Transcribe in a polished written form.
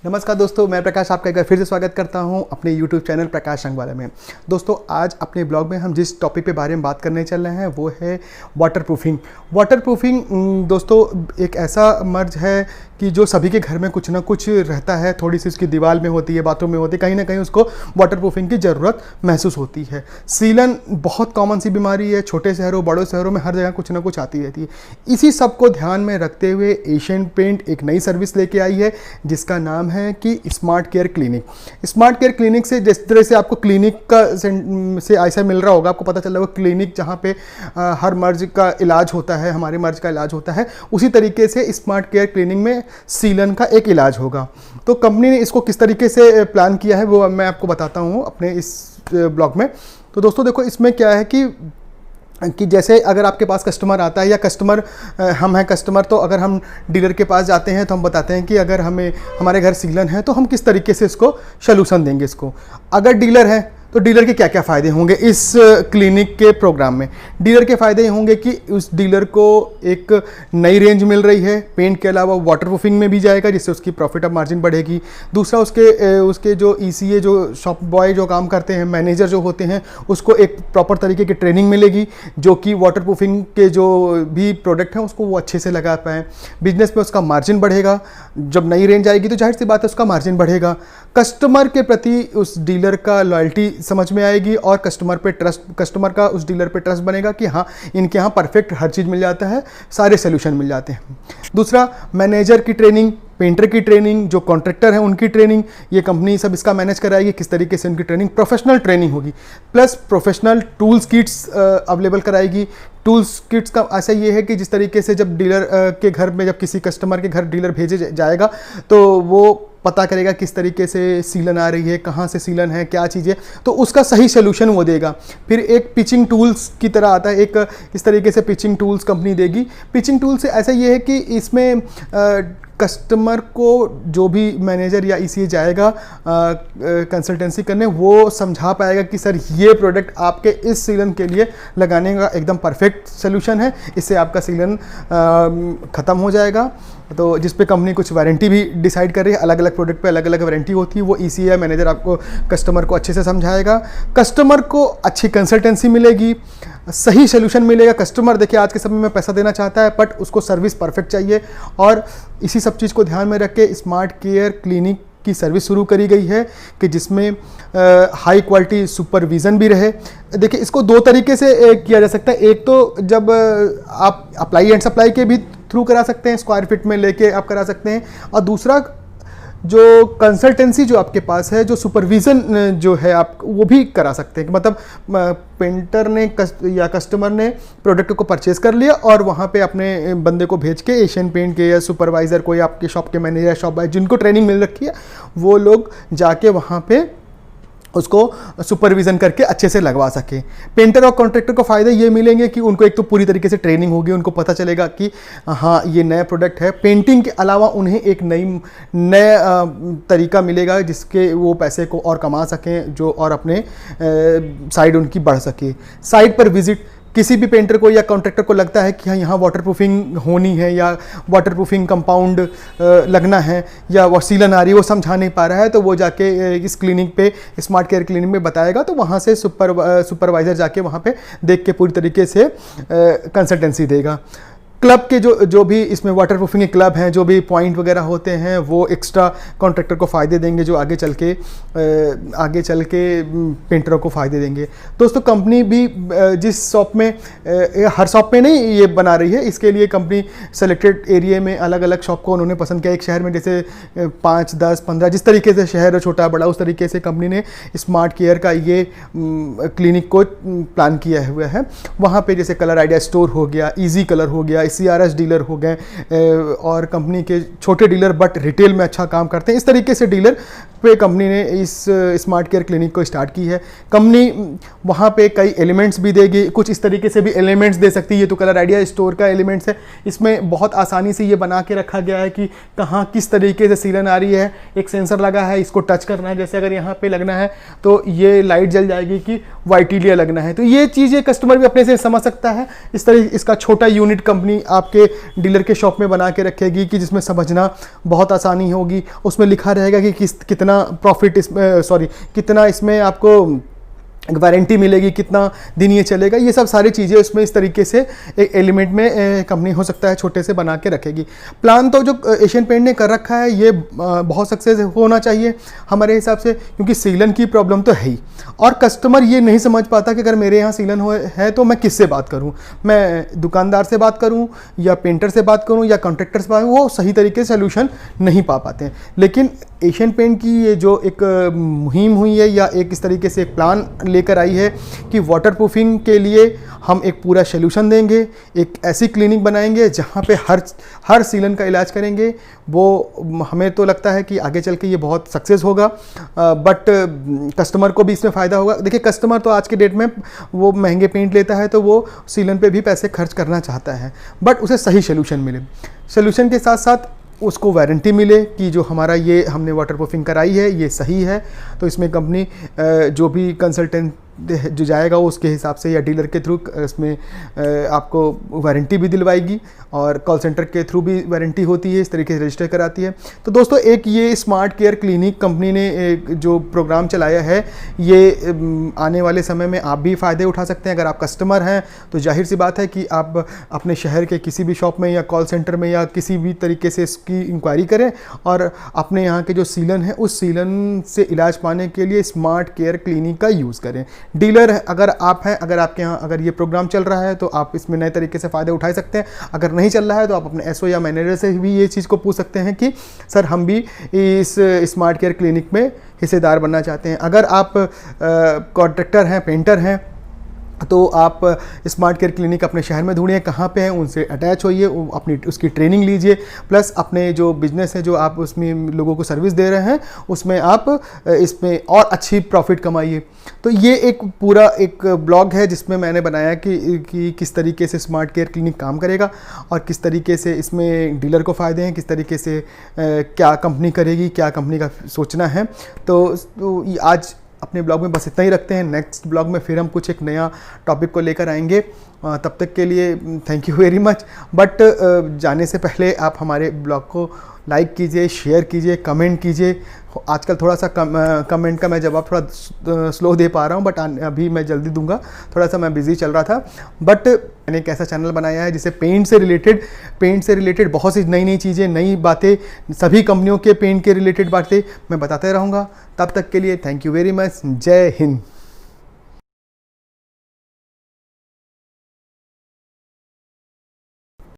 नमस्कार दोस्तों, मैं प्रकाश आपका एक बार फिर से स्वागत करता हूं अपने YouTube चैनल प्रकाश संगवाला में। दोस्तों, आज अपने ब्लॉग में हम जिस टॉपिक पे बारे में बात करने चल रहे हैं वो है वाटरप्रूफिंग। वाटरप्रूफिंग दोस्तों एक ऐसा मर्ज है कि जो सभी के घर में कुछ ना कुछ रहता है, थोड़ी सी उसकी दीवार में होती है, बाथरूम में होती है, कहीं ना कहीं उसको वाटरप्रूफिंग की ज़रूरत महसूस होती है। सीलन बहुत कॉमन सी बीमारी है, छोटे शहरों बड़ों शहरों में हर जगह कुछ ना कुछ आती रहती है। इसी सब को ध्यान में रखते हुए एशियन पेंट एक नई सर्विस लेके आई है जिसका नाम है कि smart care clinic. Smart care clinic से जिस तरह से आपको क्लिनिक का से ऐसा मिल रहा होगा, आपको पता चल रहा होगा क्लिनिक जहाँ पे हर मर्ज का इलाज होता है, हमारे मर्ज का इलाज होता है, उसी तरीके से स्मार्ट केयर क्लिनिक में सीलन का एक इलाज होगा। तो कंपनी ने इसको किस तरीके से प्लान किया है वो मैं आपको बताता हूँ अपने इस ब्लॉग में। तो दोस्तों देखो, इसमें क्या है कि जैसे अगर आपके पास कस्टमर आता है या कस्टमर हम हैं कस्टमर, तो अगर हम डीलर के पास जाते हैं तो हम बताते हैं कि अगर हमारे घर सीलन है तो हम किस तरीके से इसको सलूशन देंगे इसको। अगर डीलर है तो डीलर के क्या क्या फ़ायदे होंगे इस क्लिनिक के प्रोग्राम में। डीलर के फ़ायदे ये होंगे कि उस डीलर को एक नई रेंज मिल रही है, पेंट के अलावा वाटरप्रूफिंग में भी जाएगा जिससे उसकी प्रॉफिट ऑफ मार्जिन बढ़ेगी। दूसरा, उसके जो ECA जो शॉप बॉय जो काम करते हैं, मैनेजर जो होते हैं, उसको एक प्रॉपर तरीके की ट्रेनिंग मिलेगी जो कि वाटरप्रूफिंग के जो भी प्रोडक्ट हैं उसको वो अच्छे से लगा पाएँ। बिजनेस में उसका मार्जिन बढ़ेगा, जब नई रेंज आएगी तो जाहिर सी बात है उसका मार्जिन बढ़ेगा। कस्टमर के प्रति उस डीलर का लॉयल्टी समझ में आएगी और कस्टमर का उस डीलर पे ट्रस्ट बनेगा कि हाँ, इनके यहाँ परफेक्ट हर चीज़ मिल जाता है, सारे सोल्यूशन मिल जाते हैं। दूसरा, मैनेजर की ट्रेनिंग, पेंटर की ट्रेनिंग, जो कॉन्ट्रैक्टर हैं उनकी ट्रेनिंग, ये कंपनी सब इसका मैनेज कराएगी। किस तरीके से उनकी ट्रेनिंग, प्रोफेशनल ट्रेनिंग होगी, plus professional tools kits available कराएगी। टूल्स किट्स का ऐसा ये है कि जिस तरीके से जब डीलर के घर में, जब किसी कस्टमर के घर डीलर भेजे जाएगा तो वो पता करेगा किस तरीके से सीलन आ रही है, कहाँ से सीलन है, क्या चीज़ें, तो उसका सही सोल्यूशन वो देगा। फिर एक पिचिंग टूल्स की तरह आता है, एक इस तरीके से पिचिंग टूल्स कंपनी देगी। पिचिंग टूल से ऐसा ये है कि इसमें कस्टमर को जो भी मैनेजर या ECA जाएगा कंसल्टेंसी करने, वो समझा पाएगा कि सर ये प्रोडक्ट आपके इस सीलन के लिए लगाने का एकदम परफेक्ट सोल्यूशन है, इससे आपका सीलन ख़त्म हो जाएगा। तो जिस पे कंपनी कुछ वारंटी भी डिसाइड कर रही है, अलग अलग प्रोडक्ट पे अलग अलग वारंटी होती है, वो ECA मैनेजर आपको कस्टमर को अच्छे से समझाएगा। कस्टमर को अच्छी कंसल्टेंसी मिलेगी, सही सोल्यूशन मिलेगा। कस्टमर देखिए आज के समय में पैसा देना चाहता है बट उसको सर्विस परफेक्ट चाहिए, और इसी सब चीज़ को ध्यान में रख के स्मार्ट केयर क्लिनिक की सर्विस शुरू करी गई है कि जिसमें हाई क्वालिटी सुपरविज़न भी रहे। देखिए, इसको दो तरीके से किया जा सकता है। एक तो जब आप अप्लाई एंड सप्लाई के भी थ्रू करा सकते हैं, स्क्वायर फीट में लेके आप करा सकते हैं, और दूसरा जो कंसल्टेंसी जो आपके पास है, जो सुपरविज़न जो है आप वो भी करा सकते हैं। मतलब पेंटर ने या कस्टमर ने प्रोडक्ट को परचेज़ कर लिया और वहाँ पे अपने बंदे को भेज के एशियन पेंट के या सुपरवाइज़र को या आपके शॉप के मैनेजर, शॉप बॉय जिनको ट्रेनिंग मिल रखी है, वो लोग जाके वहाँ पे उसको सुपरविज़न करके अच्छे से लगवा सके। पेंटर और कॉन्ट्रैक्टर को फ़ायदे ये मिलेंगे कि उनको एक तो पूरी तरीके से ट्रेनिंग होगी, उनको पता चलेगा कि हाँ ये नया प्रोडक्ट है। पेंटिंग के अलावा उन्हें एक नया तरीका मिलेगा जिसके वो पैसे को और कमा सकें, जो और अपने साइड उनकी बढ़ सके। साइड पर विजिट, किसी भी पेंटर को या कॉन्ट्रैक्टर को लगता है कि हाँ यहाँ वाटरप्रूफिंग होनी है या वाटरप्रूफिंग कंपाउंड लगना है या वो सीलन आ रही है, वो समझा नहीं पा रहा है, तो वो जाके इस क्लिनिक पे, स्मार्ट केयर क्लिनिक में बताएगा, तो वहाँ से सुपरवाइज़र जाके वहाँ पे देख के पूरी तरीके से कंसल्टेंसी देगा। क्लब के जो भी इसमें वाटरप्रूफिंग के क्लब हैं, जो भी पॉइंट वगैरह होते हैं, वो एक्स्ट्रा कॉन्ट्रैक्टर को फ़ायदे देंगे, जो आगे चल के पेंटरों को फ़ायदे देंगे। दोस्तों, कंपनी भी जिस शॉप में, हर शॉप में नहीं ये बना रही है, इसके लिए कंपनी सेलेक्टेड एरिया में अलग अलग शॉप को उन्होंने पसंद किया। एक शहर में जैसे 5, 10, 15 जिस तरीके से शहर छोटा बड़ा, उस तरीके से कंपनी ने स्मार्ट केयर का ये क्लिनिक को प्लान किया हुआ है। वहाँ पे जैसे कलर आइडिया स्टोर हो गया, ईजी कलर हो गया, CRS डीलर हो गए, और कंपनी के छोटे डीलर बट रिटेल में अच्छा काम करते हैं, इस तरीके से डीलर पे कंपनी ने इस स्मार्ट केयर क्लिनिक को स्टार्ट की है। कंपनी वहाँ पे कई एलिमेंट्स भी देगी, कुछ इस तरीके से भी एलिमेंट्स दे सकती है। ये तो कलर आइडिया स्टोर का एलिमेंट्स है, इसमें बहुत आसानी से ये बना के रखा गया है कि कहाँ किस तरीके से सीलन आ रही है। एक सेंसर लगा है, इसको टच करना है, जैसे अगर यहाँ पे लगना है तो ये लाइट जल जाएगी कि वाइटिलिया लगना है, तो ये चीज़ें कस्टमर भी अपने से समझ सकता है। इस तरह इसका छोटा यूनिट कंपनी आपके डीलर के शॉप में बना के रखेगी कि जिसमें समझना बहुत आसानी होगी। उसमें लिखा रहेगा कि कितना प्रॉफिट इसमें, कितना इसमें आपको वारंटी मिलेगी, कितना दिन ये चलेगा, ये सब सारी चीज़ें उसमें इस तरीके से एक एलिमेंट में कंपनी हो सकता है छोटे से बना के रखेगी। प्लान तो जो एशियन पेंट ने कर रखा है ये बहुत सक्सेस होना चाहिए हमारे हिसाब से, क्योंकि सीलन की प्रॉब्लम तो है ही, और कस्टमर ये नहीं समझ पाता कि अगर मेरे यहाँ सीलन है तो मैं किससे बात करूँ, मैं दुकानदार से बात करूँ या पेंटर से बात करूँ या कॉन्ट्रैक्टर से बात, वो सही तरीके से सोल्यूशन नहीं पा पाते हैं। लेकिन एशियन पेंट की ये जो एक मुहिम हुई है या एक इस तरीके से एक प्लान लेकर आई है कि वाटरप्रूफिंग के लिए हम एक पूरा सोल्यूशन देंगे, एक ऐसी क्लिनिक बनाएंगे जहाँ पे हर सीलन का इलाज करेंगे। वो हमें तो लगता है कि आगे चल के ये बहुत सक्सेस होगा, बट कस्टमर को भी इसमें फ़ायदा होगा। देखिए, कस्टमर तो आज के डेट में वो महंगे पेंट लेता है तो वो सीलन पे भी पैसे खर्च करना चाहता है, बट उसे सही सोल्यूशन मिले। सोल्यूशन के साथ साथ उसको वारंटी मिले कि जो हमारा ये हमने वाटरप्रूफिंग कराई है ये सही है। तो इसमें कंपनी जो भी कंसल्टेंट जो जाएगा वो उसके हिसाब से या डीलर के थ्रू इसमें आपको वारंटी भी दिलवाएगी, और कॉल सेंटर के थ्रू भी वारंटी होती है, इस तरीके से रजिस्टर कराती है। तो दोस्तों, एक ये स्मार्ट केयर क्लिनिक कंपनी ने जो प्रोग्राम चलाया है, ये आने वाले समय में आप भी फ़ायदे उठा सकते हैं। अगर आप कस्टमर हैं तो जाहिर सी बात है कि आप अपने शहर के किसी भी शॉप में या कॉल सेंटर में या किसी भी तरीके से इसकी इंक्वायरी करें और अपने यहाँ के जो सीलन है उस सीलन से इलाज पाने के लिए स्मार्ट केयर क्लिनिक का यूज़ करें। डीलर अगर आप हैं, अगर आपके यहाँ अगर ये प्रोग्राम चल रहा है तो आप इसमें नए तरीके से फ़ायदे उठा सकते हैं। अगर नहीं चल रहा है तो आप अपने एसओ या मैनेजर से भी ये चीज़ को पूछ सकते हैं कि सर हम भी इस स्मार्ट केयर क्लिनिक में हिस्सेदार बनना चाहते हैं। अगर आप कॉन्ट्रैक्टर हैं, पेंटर हैं, तो आप स्मार्ट केयर क्लिनिक अपने शहर में ढूंढिए कहाँ पे है, उनसे अटैच होइए, अपनी उसकी ट्रेनिंग लीजिए, प्लस अपने जो बिज़नेस है जो आप उसमें लोगों को सर्विस दे रहे हैं उसमें आप इसमें और अच्छी प्रॉफिट कमाइए। तो ये एक पूरा एक ब्लॉग है जिसमें मैंने बनाया कि किस तरीके से स्मार्ट केयर क्लिनिक काम करेगा और किस तरीके से इसमें डीलर को फ़ायदे हैं, किस तरीके से क्या कंपनी करेगी, क्या कंपनी का सोचना है। तो आज अपने ब्लॉग में बस इतना ही रखते हैं। नेक्स्ट ब्लॉग में फिर हम कुछ एक नया टॉपिक को लेकर आएंगे। तब तक के लिए thank you very much. But जाने से पहले आप हमारे ब्लॉग को लाइक कीजिए, शेयर कीजिए, कमेंट कीजिए। आजकल थोड़ा सा कमेंट का मैं जवाब थोड़ा स्लो दे पा रहा हूँ, बट अभी मैं जल्दी दूंगा, थोड़ा सा मैं बिज़ी चल रहा था। बट मैंने एक ऐसा चैनल बनाया है जिसे पेंट से रिलेटेड बहुत सी नई चीज़ें, नई बातें, सभी कंपनियों के पेंट के रिलेटेड बातें मैं बताते रहूँगा। तब तक के लिए थैंक यू वेरी मच। जय हिंद।